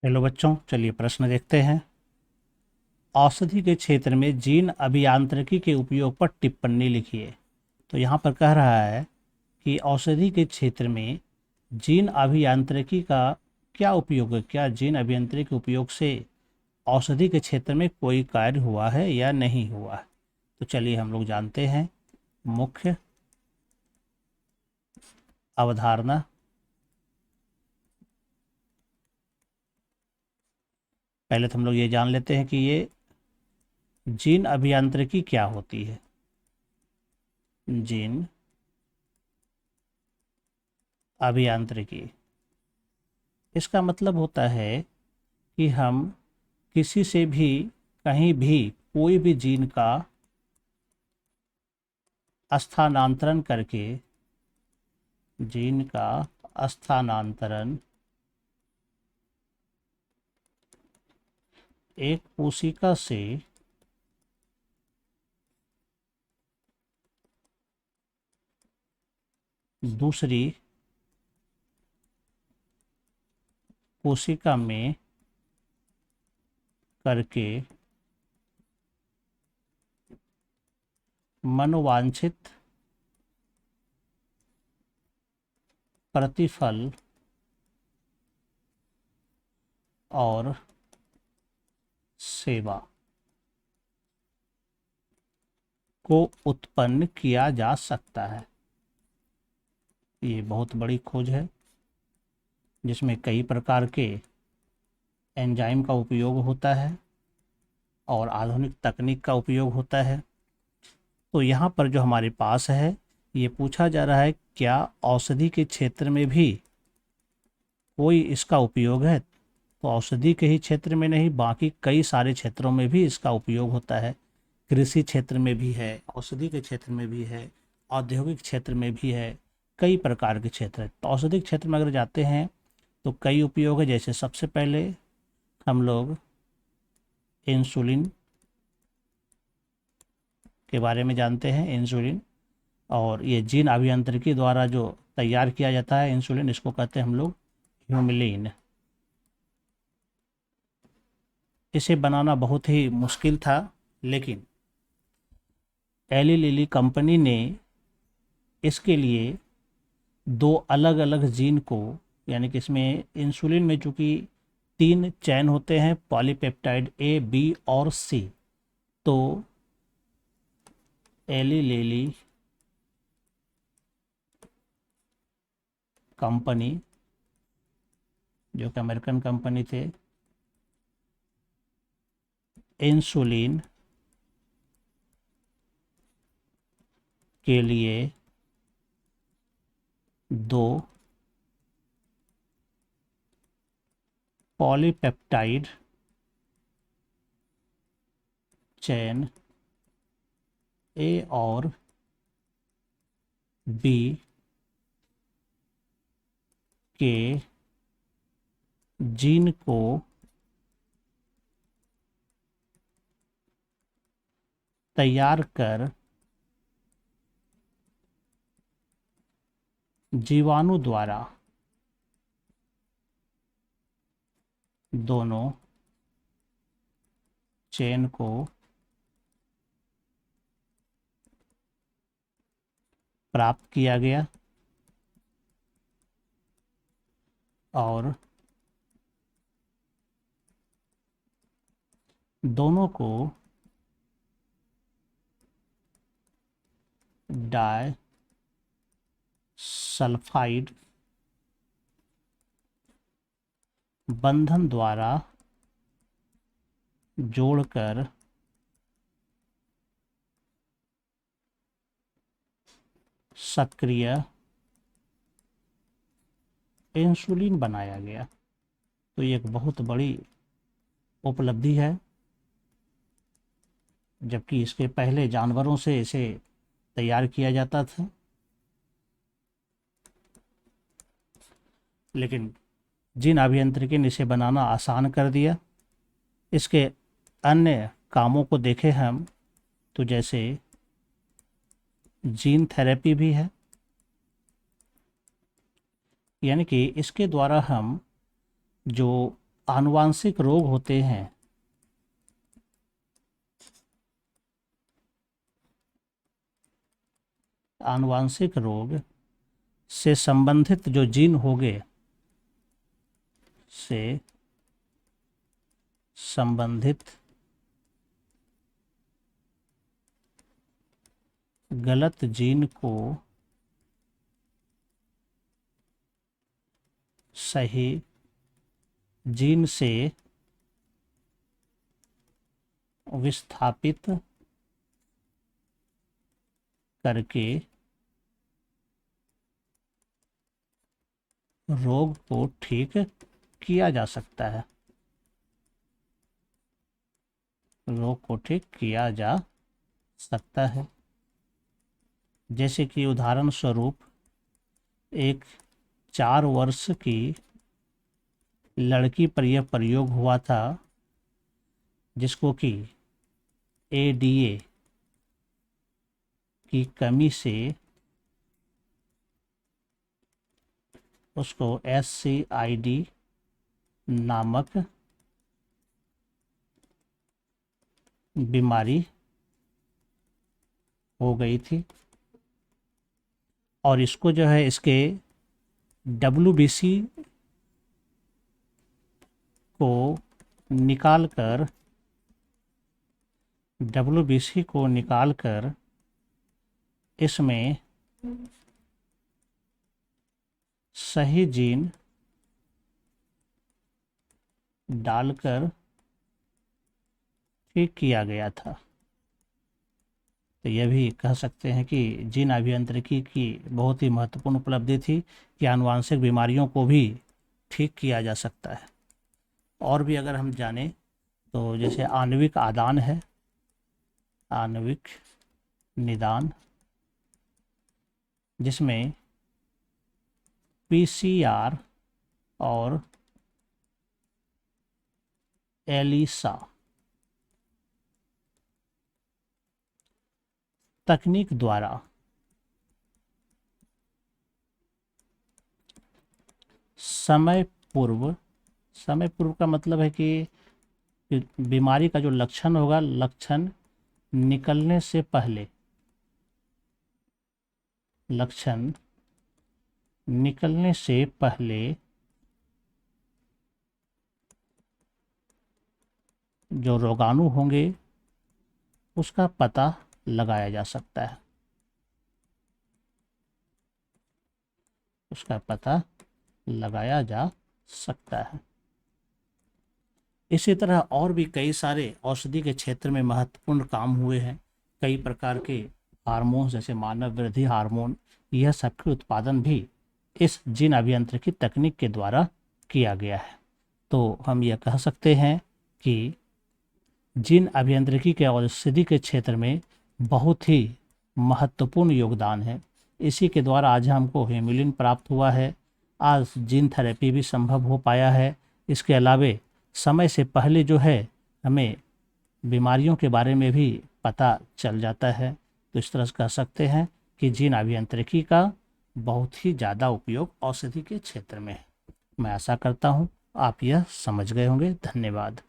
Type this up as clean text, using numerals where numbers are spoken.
Hello बच्चों, चलिए प्रश्न देखते हैं। औषधि के क्षेत्र में जीन अभियांत्रिकी के उपयोग पर टिप्पणी लिखिए। तो यहाँ पर कह रहा है कि औषधि के क्षेत्र में जीन अभियांत्रिकी का क्या उपयोग है, क्या जीन अभियांत्रिकी के उपयोग से औषधि के क्षेत्र में कोई कार्य हुआ है या नहीं हुआ है। तो चलिए हम लोग जानते हैं। मुख्य अवधारणा, पहले तो हम लोग ये जान लेते हैं कि ये जीन अभियांत्रिकी क्या होती है। जीन अभियांत्रिकी, इसका मतलब होता है कि हम किसी से भी कहीं भी कोई भी जीन का स्थानांतरण करके, जीन का स्थानांतरण एक कोशिका से दूसरी कोशिका में करके मनोवांछित प्रतिफल और सेवा को उत्पन्न किया जा सकता है। ये बहुत बड़ी खोज है जिसमें कई प्रकार के एंजाइम का उपयोग होता है और आधुनिक तकनीक का उपयोग होता है। तो यहाँ पर जो हमारे पास है, ये पूछा जा रहा है क्या औषधि के क्षेत्र में भी कोई इसका उपयोग है। तो औषधि के ही क्षेत्र में नहीं, बाकी कई सारे क्षेत्रों में भी इसका उपयोग होता है। कृषि क्षेत्र में भी है, औषधि के क्षेत्र में भी है, औद्योगिक क्षेत्र में भी है, कई प्रकार के क्षेत्र है। तो औषधि क्षेत्र में अगर जाते हैं तो कई उपयोग है। जैसे सबसे पहले हम लोग इंसुलिन के बारे में जानते हैं। इंसुलिन, और ये जीन अभियांत्रिकी द्वारा जो तैयार किया जाता है इंसुलिन, इसको कहते हैं हम लोग ह्यूमिलिन। इसे बनाना बहुत ही मुश्किल था, लेकिन एली लिली कंपनी ने इसके लिए दो अलग अलग जीन को, यानी कि इसमें इंसुलिन में चूंकि 3 चैन होते हैं, पॉलीपेप्टाइड ए, बी और सी, तो एली लिली कंपनी, जो कि अमेरिकन कंपनी थे, इंसुलिन के लिए 2 पॉलीपेप्टाइड चैन ए और बी के जीन को तैयार कर जीवाणु द्वारा दोनों चेन को प्राप्त किया गया और दोनों को डाई सल्फाइड बंधन द्वारा जोड़कर सक्रिय इंसुलिन बनाया गया। तो ये एक बहुत बड़ी उपलब्धि है, जबकि इसके पहले जानवरों से इसे तैयार किया जाता था, लेकिन जीन अभियांत्रिकी ने इसे बनाना आसान कर दिया। इसके अन्य कामों को देखें हम, तो जैसे जीन थेरेपी भी है, यानी कि इसके द्वारा हम जो आनुवांशिक रोग होते हैं, आनुवांशिक रोग से संबंधित जो जीन होंगे, से संबंधित गलत जीन को सही जीन से विस्थापित करके रोग को ठीक किया जा सकता है, रोग को ठीक किया जा सकता है। जैसे कि उदाहरण स्वरूप एक 4 वर्ष की लड़की पर यह प्रयोग हुआ था, जिसको कि ADA की कमी से उसको SCID नामक बीमारी हो गई थी, और इसको जो है इसके WBC को निकाल कर इसमें सही जीन डालकर ठीक किया गया था। तो यह भी कह सकते हैं कि जीन अभियांत्रिकी की बहुत ही महत्वपूर्ण उपलब्धि थी कि आनुवांशिक बीमारियों को भी ठीक किया जा सकता है। और भी अगर हम जानें तो जैसे आणविक आदान है, आणविक निदान, जिसमें PCR और ELISA तकनीक द्वारा समय पूर्व का मतलब है कि बीमारी का जो लक्षण होगा, लक्षण निकलने से पहले, लक्षण निकलने से पहले जो रोगाणु होंगे उसका पता लगाया जा सकता है, उसका पता लगाया जा सकता है। इसी तरह और भी कई सारे औषधि के क्षेत्र में महत्वपूर्ण काम हुए हैं। कई प्रकार के हार्मोन जैसे मानव वृद्धि हार्मोन, यह सबके उत्पादन भी इस जीन अभियांत्रिकी तकनीक के द्वारा किया गया है। तो हम यह कह सकते हैं कि जीन अभियांत्रिकी के औषधि के क्षेत्र में बहुत ही महत्वपूर्ण योगदान है। इसी के द्वारा आज हमको हेमोलिन प्राप्त हुआ है, आज जीन थेरेपी भी संभव हो पाया है। इसके अलावे समय से पहले जो है हमें बीमारियों के बारे में भी पता चल जाता है। तो इस तरह से कह सकते हैं कि जीन अभियांत्रिकी का बहुत ही ज़्यादा उपयोग औषधि के क्षेत्र में है। मैं आशा करता हूँ आप यह समझ गए होंगे। धन्यवाद।